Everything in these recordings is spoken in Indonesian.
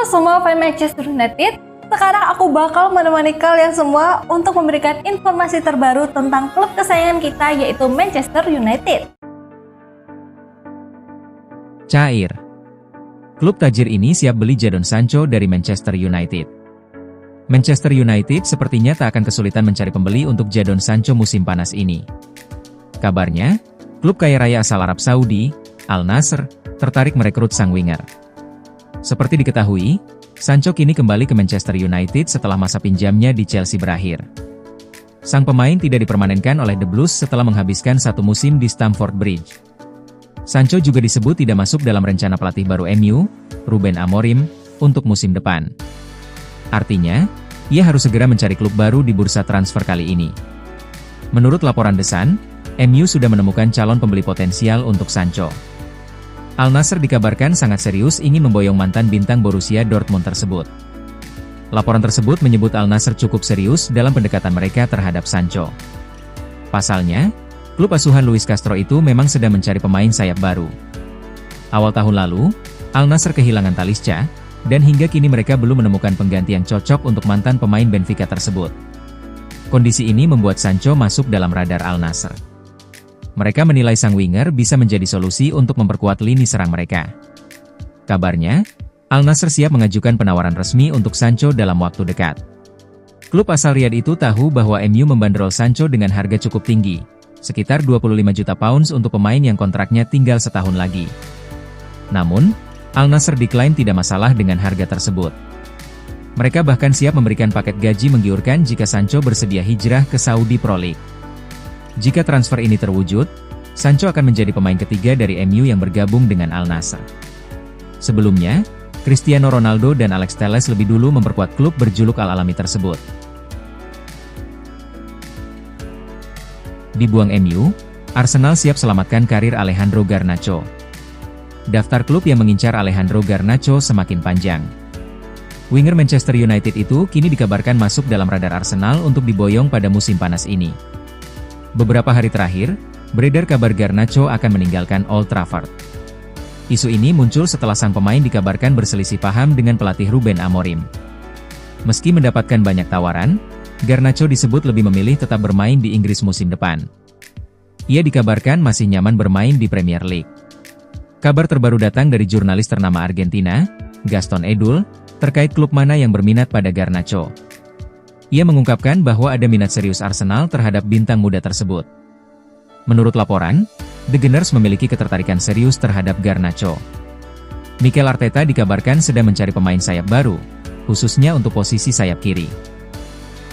semua fans Manchester United, sekarang aku bakal menemani kalian semua untuk memberikan informasi terbaru tentang klub kesayangan kita yaitu Manchester United. Cair. Klub tajir ini siap beli Jadon Sancho dari Manchester United. Manchester United sepertinya tak akan kesulitan mencari pembeli untuk Jadon Sancho musim panas ini. Kabarnya, klub kaya raya asal Arab Saudi, Al Nassr, tertarik merekrut sang winger. Seperti diketahui, Sancho kini kembali ke Manchester United setelah masa pinjamnya di Chelsea berakhir. Sang pemain tidak dipermanenkan oleh The Blues setelah menghabiskan satu musim di Stamford Bridge. Sancho juga disebut tidak masuk dalam rencana pelatih baru MU, Ruben Amorim, untuk musim depan. Artinya, ia harus segera mencari klub baru di bursa transfer kali ini. Menurut laporan The Sun, MU sudah menemukan calon pembeli potensial untuk Sancho. Al Nassr dikabarkan sangat serius ingin memboyong mantan bintang Borussia Dortmund tersebut. Laporan tersebut menyebut Al Nassr cukup serius dalam pendekatan mereka terhadap Sancho. Pasalnya, klub asuhan Luis Castro itu memang sedang mencari pemain sayap baru. Awal tahun lalu, Al Nassr kehilangan Talisca, dan hingga kini mereka belum menemukan pengganti yang cocok untuk mantan pemain Benfica tersebut. Kondisi ini membuat Sancho masuk dalam radar Al Nassr. Mereka menilai sang winger bisa menjadi solusi untuk memperkuat lini serang mereka. Kabarnya, Al Nassr siap mengajukan penawaran resmi untuk Sancho dalam waktu dekat. Klub asal Riyadh itu tahu bahwa MU membanderol Sancho dengan harga cukup tinggi, sekitar 25 juta pounds untuk pemain yang kontraknya tinggal setahun lagi. Namun, Al Nassr diklaim tidak masalah dengan harga tersebut. Mereka bahkan siap memberikan paket gaji menggiurkan jika Sancho bersedia hijrah ke Saudi Pro League. Jika transfer ini terwujud, Sancho akan menjadi pemain ketiga dari MU yang bergabung dengan Al Nassr. Sebelumnya, Cristiano Ronaldo dan Alex Telles lebih dulu memperkuat klub berjuluk Al-Alami tersebut. Dibuang MU, Arsenal siap selamatkan karir Alejandro Garnacho. Daftar klub yang mengincar Alejandro Garnacho semakin panjang. Winger Manchester United itu kini dikabarkan masuk dalam radar Arsenal untuk diboyong pada musim panas ini. Beberapa hari terakhir, beredar kabar Garnacho akan meninggalkan Old Trafford. Isu ini muncul setelah sang pemain dikabarkan berselisih paham dengan pelatih Ruben Amorim. Meski mendapatkan banyak tawaran, Garnacho disebut lebih memilih tetap bermain di Inggris musim depan. Ia dikabarkan masih nyaman bermain di Premier League. Kabar terbaru datang dari jurnalis ternama Argentina, Gaston Edul, terkait klub mana yang berminat pada Garnacho. Ia mengungkapkan bahwa ada minat serius Arsenal terhadap bintang muda tersebut. Menurut laporan, The Gunners memiliki ketertarikan serius terhadap Garnacho. Mikel Arteta dikabarkan sedang mencari pemain sayap baru, khususnya untuk posisi sayap kiri.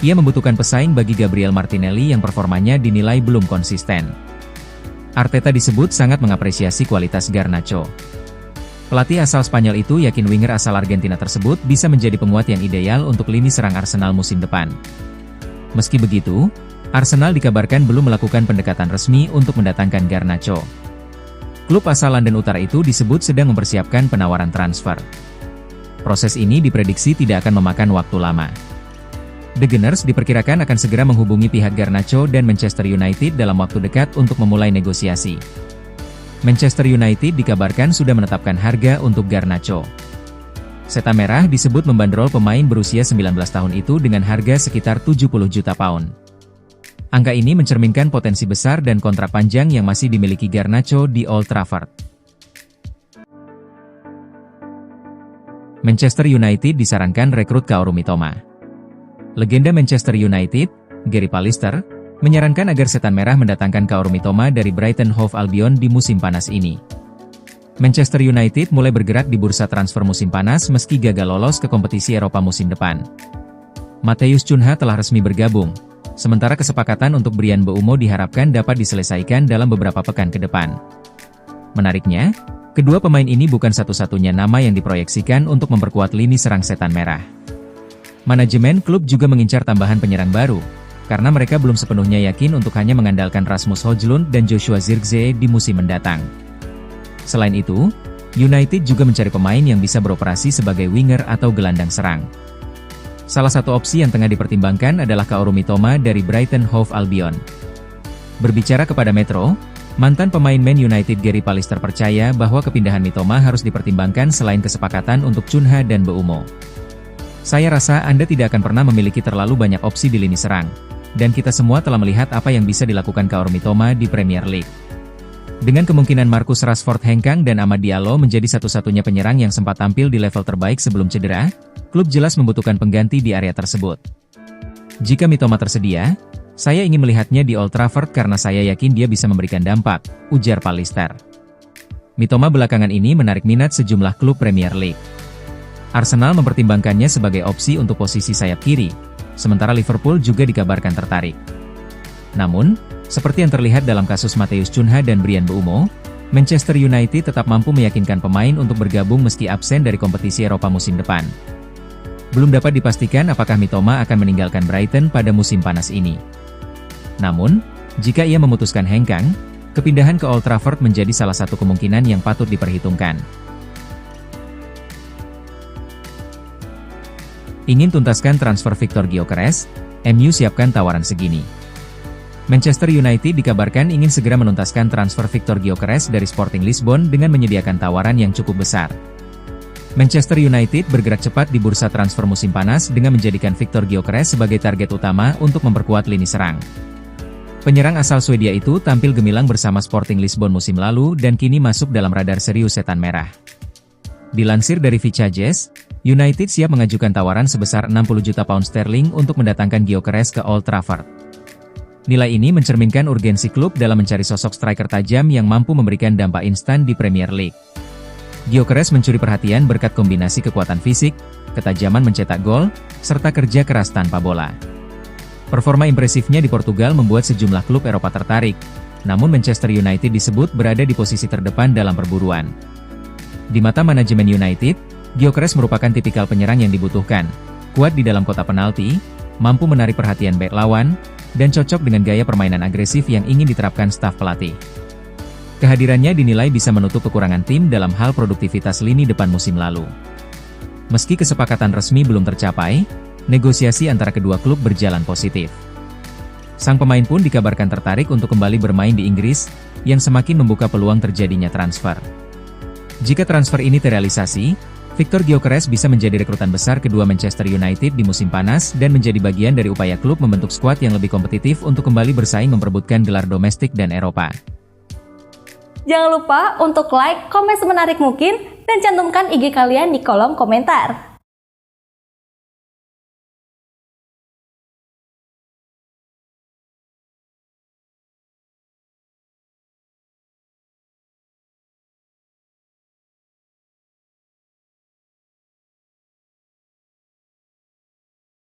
Ia membutuhkan pesaing bagi Gabriel Martinelli yang performanya dinilai belum konsisten. Arteta disebut sangat mengapresiasi kualitas Garnacho. Pelatih asal Spanyol itu yakin winger asal Argentina tersebut bisa menjadi penguat yang ideal untuk lini serang Arsenal musim depan. Meski begitu, Arsenal dikabarkan belum melakukan pendekatan resmi untuk mendatangkan Garnacho. Klub asal London Utara itu disebut sedang mempersiapkan penawaran transfer. Proses ini diprediksi tidak akan memakan waktu lama. The Gunners diperkirakan akan segera menghubungi pihak Garnacho dan Manchester United dalam waktu dekat untuk memulai negosiasi. Manchester United dikabarkan sudah menetapkan harga untuk Garnacho. Setan Merah disebut membanderol pemain berusia 19 tahun itu dengan harga sekitar 70 juta pound. Angka ini mencerminkan potensi besar dan kontrak panjang yang masih dimiliki Garnacho di Old Trafford. Manchester United disarankan rekrut Kaoru Mitoma. Legenda Manchester United, Gary Pallister, menyarankan agar Setan Merah mendatangkan Kaoru Mitoma dari Brighton Hove Albion di musim panas ini. Manchester United mulai bergerak di bursa transfer musim panas meski gagal lolos ke kompetisi Eropa musim depan. Matheus Cunha telah resmi bergabung, sementara kesepakatan untuk Bryan Mbeumo diharapkan dapat diselesaikan dalam beberapa pekan ke depan. Menariknya, kedua pemain ini bukan satu-satunya nama yang diproyeksikan untuk memperkuat lini serang Setan Merah. Manajemen klub juga mengincar tambahan penyerang baru, karena mereka belum sepenuhnya yakin untuk hanya mengandalkan Rasmus Højlund dan Joshua Zirkzee di musim mendatang. Selain itu, United juga mencari pemain yang bisa beroperasi sebagai winger atau gelandang serang. Salah satu opsi yang tengah dipertimbangkan adalah Kaoru Mitoma dari Brighton Hove Albion. Berbicara kepada Metro, Mantan pemain Man United Gary Pallister percaya bahwa kepindahan Mitoma harus dipertimbangkan selain kesepakatan untuk Cunha dan Mbeumo. Saya rasa Anda tidak akan pernah memiliki terlalu banyak opsi di lini serang. Dan kita semua telah melihat apa yang bisa dilakukan Kaoru Mitoma di Premier League. Dengan kemungkinan Marcus Rashford hengkang dan Amad Diallo menjadi satu-satunya penyerang yang sempat tampil di level terbaik sebelum cedera, klub jelas membutuhkan pengganti di area tersebut. Jika Mitoma tersedia, saya ingin melihatnya di Old Trafford karena saya yakin dia bisa memberikan dampak, ujar Pallister. Mitoma belakangan ini menarik minat sejumlah klub Premier League. Arsenal mempertimbangkannya sebagai opsi untuk posisi sayap kiri, sementara Liverpool juga dikabarkan tertarik. Namun, seperti yang terlihat dalam kasus Matheus Cunha dan Bryan Mbeumo, Manchester United tetap mampu meyakinkan pemain untuk bergabung meski absen dari kompetisi Eropa musim depan. Belum dapat dipastikan apakah Mitoma akan meninggalkan Brighton pada musim panas ini. Namun, jika ia memutuskan hengkang, kepindahan ke Old Trafford menjadi salah satu kemungkinan yang patut diperhitungkan. Ingin tuntaskan transfer Victor Gyökeres? MU siapkan tawaran segini. Manchester United dikabarkan ingin segera menuntaskan transfer Victor Gyökeres dari Sporting Lisbon dengan menyediakan tawaran yang cukup besar. Manchester United bergerak cepat di bursa transfer musim panas dengan menjadikan Victor Gyökeres sebagai target utama untuk memperkuat lini serang. Penyerang asal Swedia itu tampil gemilang bersama Sporting Lisbon musim lalu dan kini masuk dalam radar serius setan merah. Dilansir dari Vichages, United siap mengajukan tawaran sebesar 60 juta pound sterling untuk mendatangkan Gyökeres ke Old Trafford. Nilai ini mencerminkan urgensi klub dalam mencari sosok striker tajam yang mampu memberikan dampak instan di Premier League. Gyökeres mencuri perhatian berkat kombinasi kekuatan fisik, ketajaman mencetak gol, serta kerja keras tanpa bola. Performa impresifnya di Portugal membuat sejumlah klub Eropa tertarik, namun Manchester United disebut berada di posisi terdepan dalam perburuan. Di mata manajemen United, Gyökeres merupakan tipikal penyerang yang dibutuhkan, kuat di dalam kotak penalti, mampu menarik perhatian bek lawan, dan cocok dengan gaya permainan agresif yang ingin diterapkan staf pelatih. Kehadirannya dinilai bisa menutup kekurangan tim dalam hal produktivitas lini depan musim lalu. Meski kesepakatan resmi belum tercapai, negosiasi antara kedua klub berjalan positif. Sang pemain pun dikabarkan tertarik untuk kembali bermain di Inggris, yang semakin membuka peluang terjadinya transfer. Jika transfer ini terrealisasi, Victor Gyökeres bisa menjadi rekrutan besar kedua Manchester United di musim panas dan menjadi bagian dari upaya klub membentuk skuad yang lebih kompetitif untuk kembali bersaing memperebutkan gelar domestik dan Eropa. Jangan lupa untuk like, komen semenarik mungkin, dan cantumkan IG kalian di kolom komentar.